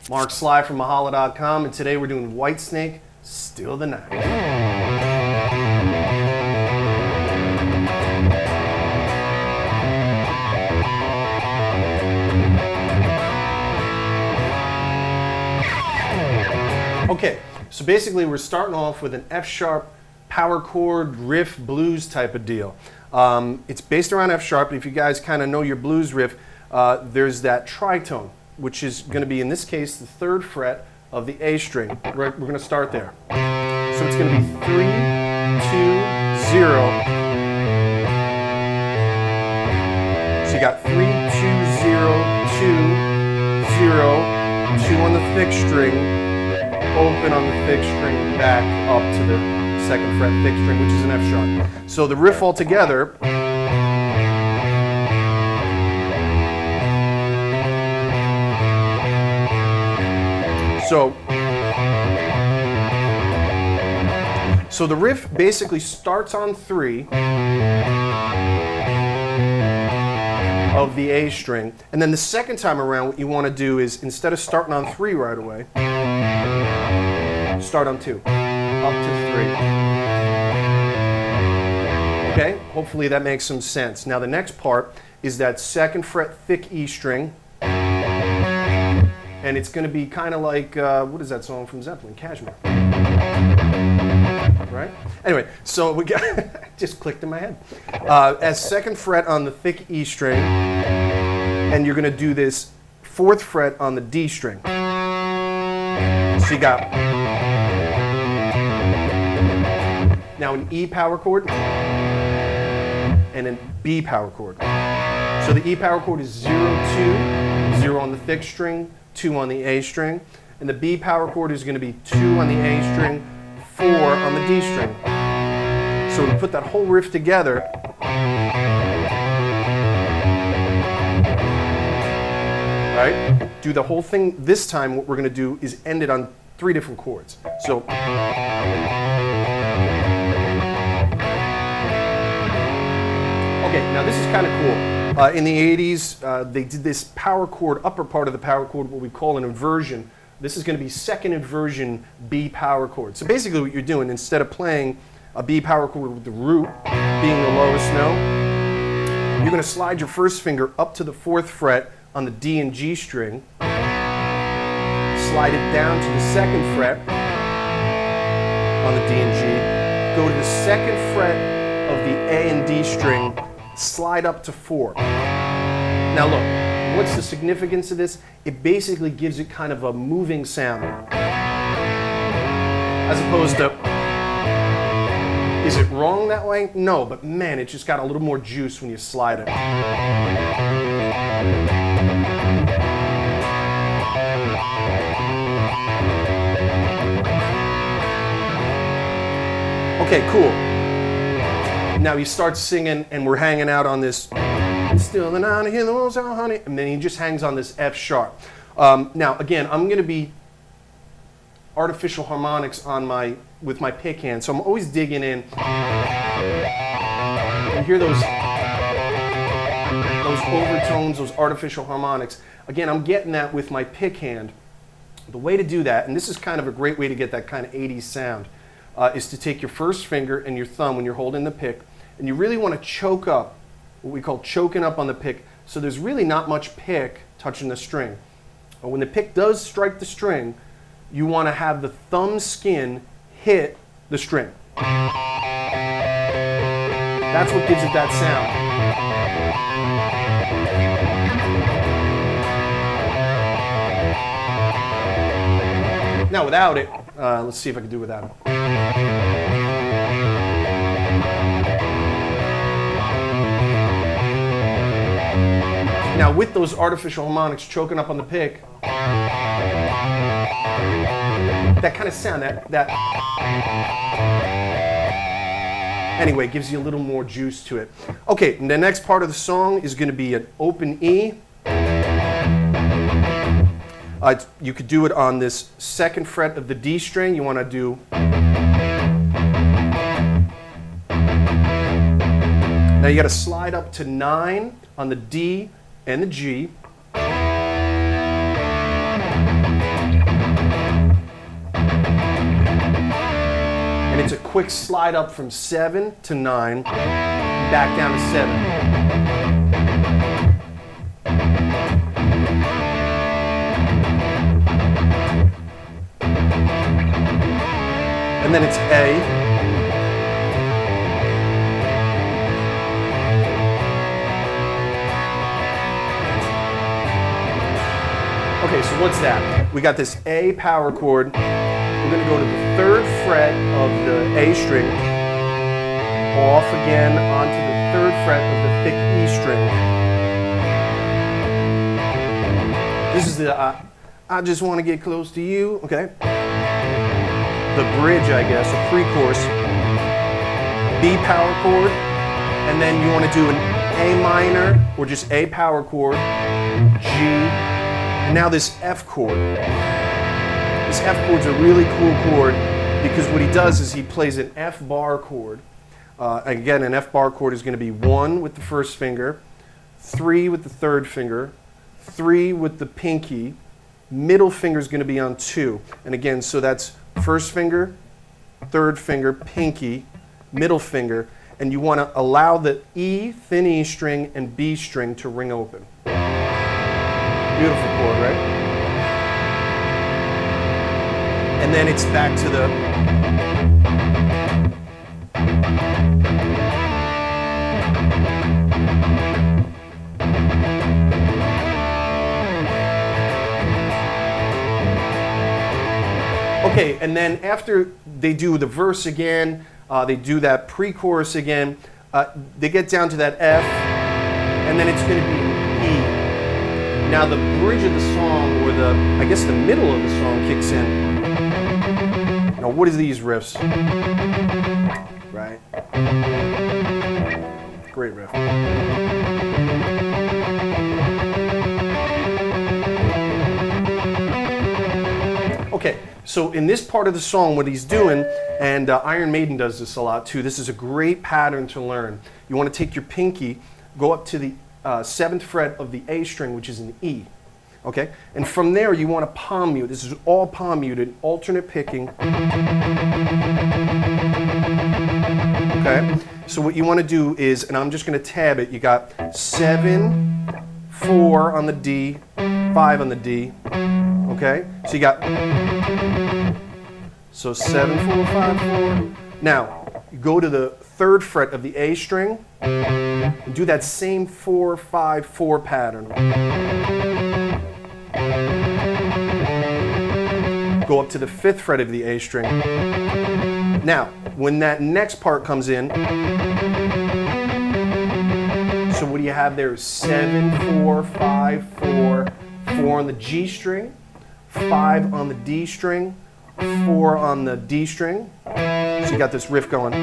Mark Sly from Mahalo.com, and today we're doing Whitesnake, Still the Night. Okay, so basically we're starting off with an F sharp power chord riff blues type of deal. It's based around F sharp, but if you guys kind of know your blues riff, there's that tritone, which is going to be, in this case, the 3rd fret of the A string. We're going to start there. So it's going to be 3, 2, 0. So you got 3, 2, 0, 2, 0, 2 on the 5th string, open on the 5th string, back up to the 2nd fret 5th string, which is an F sharp. So the riff altogether. So the riff basically starts on 3 of the A string, and then the second time around what you want to do is, instead of starting on 3 right away, start on 2, up to 3. Okay, hopefully that makes some sense. Now the next part is that 2nd fret thick E string, and it's going to be kind of like, what is that song from Zeppelin? Cashmere. Right? Anyway, so we got, just clicked in my head. As 2nd fret on the thick E string, and you're going to do this 4th fret on the D string. So you got, now an E power chord, and a B power chord. So the E power chord is 0, 2, 0 on the thick string, 2 on the A string, and the B power chord is going to be 2 on the A string, 4 on the D string. So to put that whole riff together, right? Do the whole thing. This time what we're going to do is end it on 3 different chords. So okay, now this is kind of cool. In the 80s, they did this power chord, upper part of the power chord, what we call an inversion. This is going to be 2nd inversion B power chord. So basically what you're doing, instead of playing a B power chord with the root being the lowest note, you're going to slide your 1st finger up to the 4th fret on the D and G string, slide it down to the 2nd fret on the D and G, go to the 2nd fret of the A and D string, slide up to 4. Now look, what's the significance of this? It basically gives it kind of a moving sound. As opposed to, is it wrong that way? No, but man, it just got a little more juice when you slide it. Okay, cool. Now you start singing, and we're hanging out on this, still the night, hear the words, oh honey, and then he just hangs on this F sharp. Now again, I'm going to be artificial harmonics on with my pick hand, so I'm always digging in. You hear those overtones, those artificial harmonics. Again, I'm getting that with my pick hand. The way to do that, and this is kind of a great way to get that kind of 80s sound, is to take your 1st finger and your thumb when you're holding the pick, and you really want to choke up, what we call choking up on the pick, so there's really not much pick touching the string. But when the pick does strike the string, you want to have the thumb skin hit the string. That's what gives it that sound. Now without it, let's see if I can do without it. Now with those artificial harmonics choking up on the pick, that kind of sound, anyway, gives you a little more juice to it. Okay, and the next part of the song is going to be an open E. You could do it on this 2nd fret of the D string. You want to do. Now you got to slide up to 9 on the D and the G. quick slide up from 7 to 9, back down to 7. And then it's A. Okay, so what's that? We got this A power chord. We're going to go to the 3rd fret of the A string, off again onto the 3rd fret of the thick E string. This is the I just want to get close to you, okay? The bridge, I guess, or pre-chorus. B power chord, and then you want to do an A minor, or just A power chord, G, and now this F chord. This F chord's a really cool chord because what he does is he plays an F bar chord. Again, an F bar chord is going to be 1 with the 1st finger, 3 with the 3rd finger, 3 with the pinky, middle finger is going to be on 2. And again, so that's 1st finger, 3rd finger, pinky, middle finger, and you want to allow the E, thin E string, and B string to ring open. Beautiful chord, right? And then it's back to the okay, and then after they do the verse again, they do that pre-chorus again, they get down to that F, and then it's going to be E. Now the bridge of the song, or I guess the middle of the song kicks in. Now what are these riffs? Right? Great riff. Okay, so in this part of the song, what he's doing, and Iron Maiden does this a lot too, this is a great pattern to learn. You want to take your pinky, go up to the 7th fret of the A string, which is an E. Okay, and from there you want to palm mute. This is all palm muted, alternate picking. Okay, so what you want to do is, and I'm just going to tab it, you got 7, 4 on the D, 5 on the D. Okay, so you got, so 7, 4, 5, 4. Now, you go to the 3rd fret of the A string, and do that same 4, 5, 4 pattern. Go up to the 5th fret of the A string. Now, when that next part comes in, so what do you have there? 7, 4, 5, 4, 4 on the G string, 5 on the D string, 4 on the D string. So you got this riff going.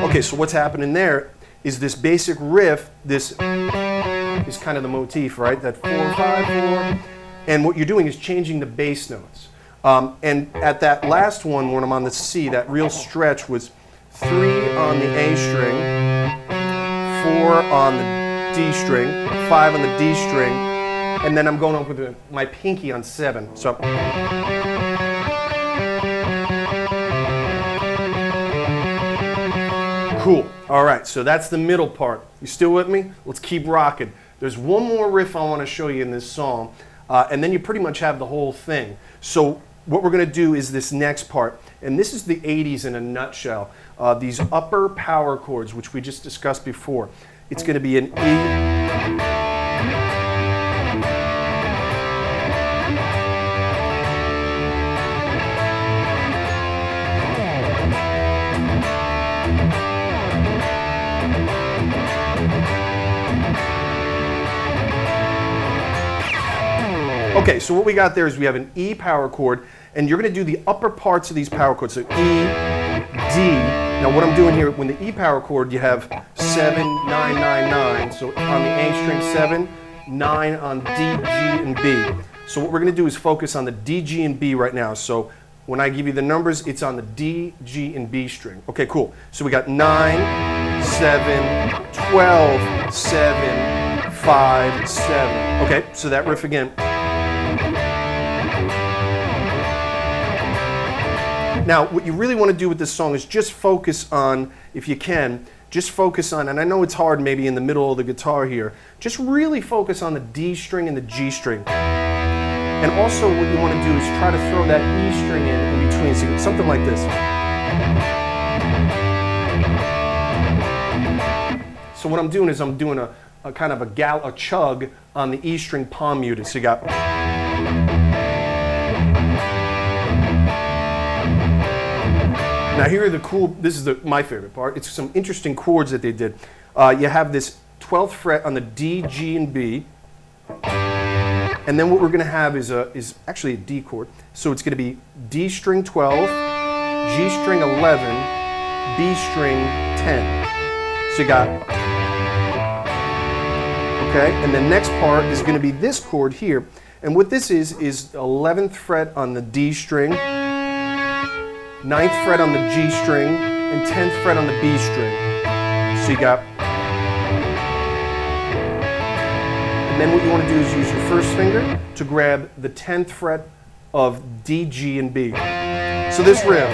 Okay, so what's happening there is this basic riff, this is kind of the motif, right? That 4, 5, 4. And what you're doing is changing the bass notes. And at that last one, when I'm on the C, that real stretch was 3 on the A string, 4 on the D string, 5 on the D string, and then I'm going up with my pinky on 7. So. Cool. All right, so that's the middle part. You still with me? Let's keep rocking. There's one more riff I want to show you in this song, and then you pretty much have the whole thing. So what we're going to do is this next part, and this is the 80s in a nutshell. These upper power chords, which we just discussed before. It's going to be an E. Okay, so what we got there is we have an E power chord, and you're going to do the upper parts of these power chords. So E, D. Now what I'm doing here, when the E power chord, you have 7, 9, 9, 9. So on the A string 7, 9 on D, G, and B. So what we're going to do is focus on the D, G, and B right now. So when I give you the numbers, it's on the D, G, and B string. Okay, cool. So we got 9, 7, 12, 7, 5, 7. Okay, so that riff again. Now, what you really want to do with this song is just focus on, if you can, just focus on, and I know it's hard maybe in the middle of the guitar here, just really focus on the D string and the G string. And also what you want to do is try to throw that E string in between, so something like this. So what I'm doing is I'm doing a kind of a chug on the E string palm muted. So you got... Now here are the cool, this is my favorite part, it's some interesting chords that they did. You have this 12th fret on the D, G, and B. And then what we're going to have is actually a D chord. So it's going to be D string 12, G string 11, B string 10. So you got, okay, and the next part is going to be this chord here. And what this is 11th fret on the D string, 9th fret on the G string, and 10th fret on the B string. So you got, and then what you want to do is use your first finger to grab the 10th fret of D, G, and B. So this riff.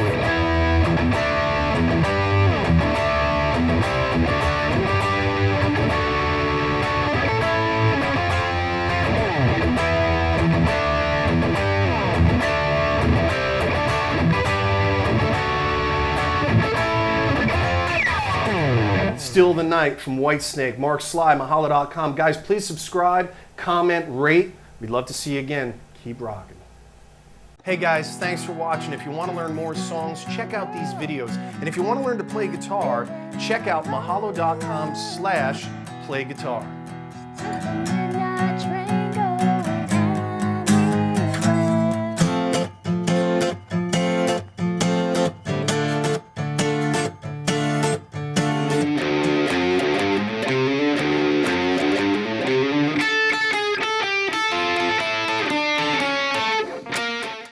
Still the Night from Whitesnake. Mark Sly, Mahalo.com. Guys, please subscribe, comment, rate. We'd love to see you again. Keep rocking. Hey guys, thanks for watching. If you want to learn more songs, check out these videos. And if you want to learn to play guitar, check out mahalo.com/playguitar.